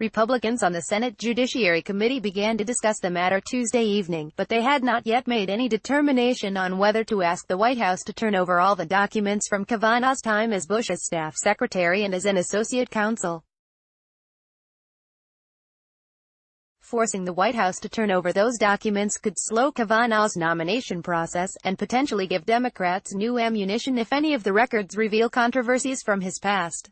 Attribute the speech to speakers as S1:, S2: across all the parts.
S1: Republicans on the Senate Judiciary Committee began to discuss the matter Tuesday evening, but they had not yet made any determination on whether to ask the White House to turn over all the documents from Kavanaugh's time as Bush's staff secretary and as an associate counsel. Forcing the White House to turn over those documents could slow Kavanaugh's nomination process, and potentially give Democrats new ammunition if any of the records reveal controversies from his past.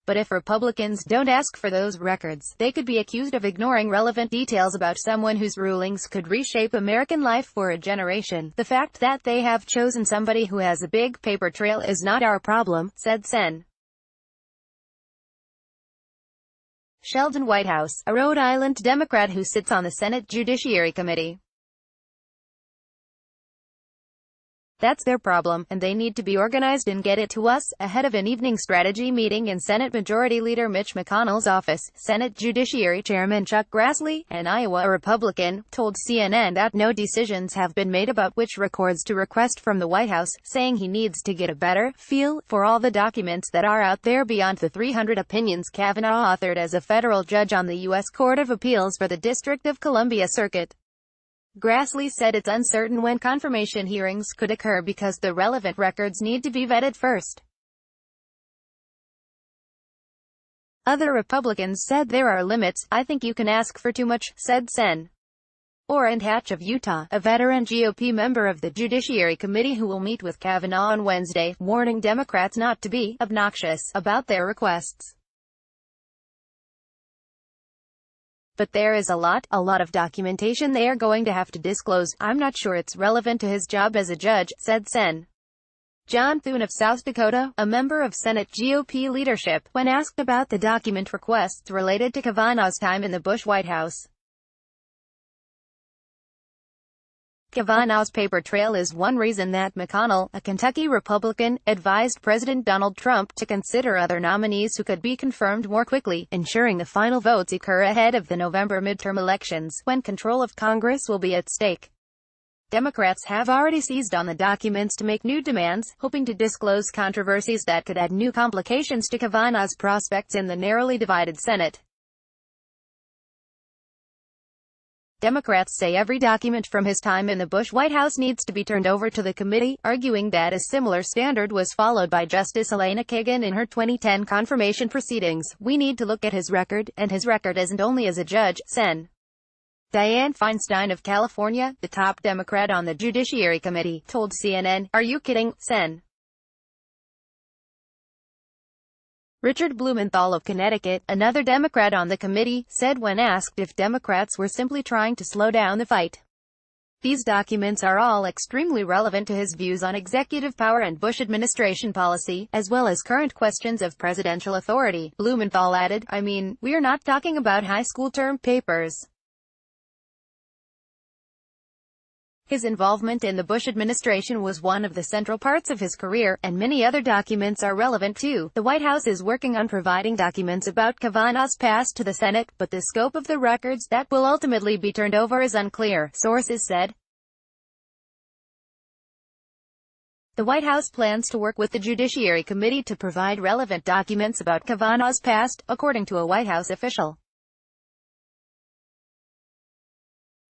S1: But if Republicans don't ask for those records, they could be accused of ignoring relevant details about someone whose rulings could reshape American life for a generation. The fact that they have chosen somebody who has a big paper trail is not our problem, said Sen. Sheldon Whitehouse, a Rhode Island Democrat who sits on the Senate Judiciary Committee. That's their problem, and they need to be organized and get it to us, ahead of an evening strategy meeting in Senate Majority Leader Mitch McConnell's office. Senate Judiciary Chairman Chuck Grassley, an Iowa Republican, told CNN that no decisions have been made about which records to request from the White House, saying he needs to get a better feel for all the documents that are out there beyond the 300 opinions Kavanaugh authored as a federal judge on the U.S. Court of Appeals for the District of Columbia Circuit. Grassley said it's uncertain when confirmation hearings could occur because the relevant records need to be vetted first. Other Republicans said there are limits. I think you can ask for too much, said Sen. Orrin Hatch of Utah, a veteran GOP member of the Judiciary Committee who will meet with Kavanaugh on Wednesday, warning Democrats not to be obnoxious about their requests. But there is a lot of documentation they are going to have to disclose. I'm not sure it's relevant to his job as a judge, said Sen. John Thune of South Dakota, a member of Senate GOP leadership, when asked about the document requests related to Kavanaugh's time in the Bush White House. Kavanaugh's paper trail is one reason that McConnell, a Kentucky Republican, advised President Donald Trump to consider other nominees who could be confirmed more quickly, ensuring the final votes occur ahead of the November midterm elections, when control of Congress will be at stake. Democrats have already seized on the documents to make new demands, hoping to disclose controversies that could add new complications to Kavanaugh's prospects in the narrowly divided Senate. Democrats say every document from his time in the Bush White House needs to be turned over to the committee, arguing that a similar standard was followed by Justice Elena Kagan in her 2010 confirmation proceedings. We need to look at his record, and his record isn't only as a judge, Sen. Dianne Feinstein of California, the top Democrat on the Judiciary Committee, told CNN, "Are you kidding, Sen?" Richard Blumenthal of Connecticut, another Democrat on the committee, said when asked if Democrats were simply trying to slow down the fight, "These documents are all extremely relevant to his views on executive power and Bush administration policy, as well as current questions of presidential authority." Blumenthal added, "I mean, we're not talking about high school term papers." His involvement in the Bush administration was one of the central parts of his career, and many other documents are relevant too. The White House is working on providing documents about Kavanaugh's past to the Senate, but the scope of the records that will ultimately be turned over is unclear, sources said. The White House plans to work with the Judiciary Committee to provide relevant documents about Kavanaugh's past, according to a White House official.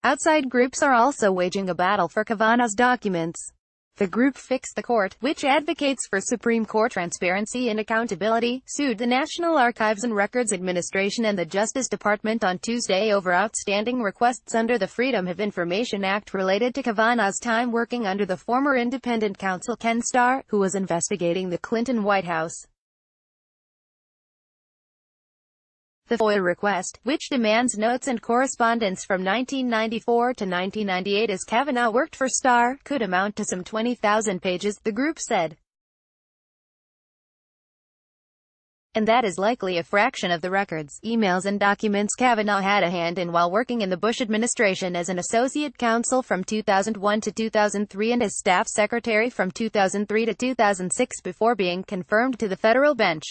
S1: Outside groups are also waging a battle for Kavanaugh's documents. The group Fix the Court, which advocates for Supreme Court transparency and accountability, sued the National Archives and Records Administration and the Justice Department on Tuesday over outstanding requests under the Freedom of Information Act related to Kavanaugh's time working under the former independent counsel Ken Starr, who was investigating the Clinton White House. The FOIA request, which demands notes and correspondence from 1994 to 1998 as Kavanaugh worked for Starr, could amount to some 20,000 pages, the group said. And that is likely a fraction of the records, emails and documents Kavanaugh had a hand in while working in the Bush administration as an associate counsel from 2001 to 2003 and as staff secretary from 2003 to 2006 before being confirmed to the federal bench.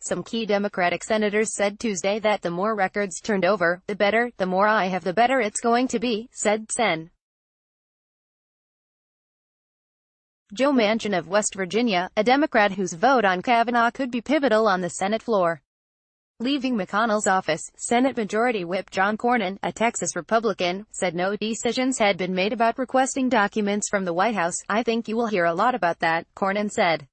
S1: Some key Democratic senators said Tuesday that the more records turned over, the better. "The more I have, the better it's going to be," said Sen. Joe Manchin of West Virginia, a Democrat whose vote on Kavanaugh could be pivotal on the Senate floor. Leaving McConnell's office, Senate Majority Whip John Cornyn, a Texas Republican, said no decisions had been made about requesting documents from the White House. "I think you will hear a lot about that," Cornyn said.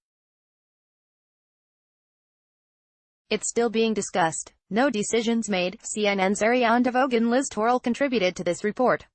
S1: "It's still being discussed. No decisions made." CNN's Ariane DeVoe and Liz Torrell contributed to this report.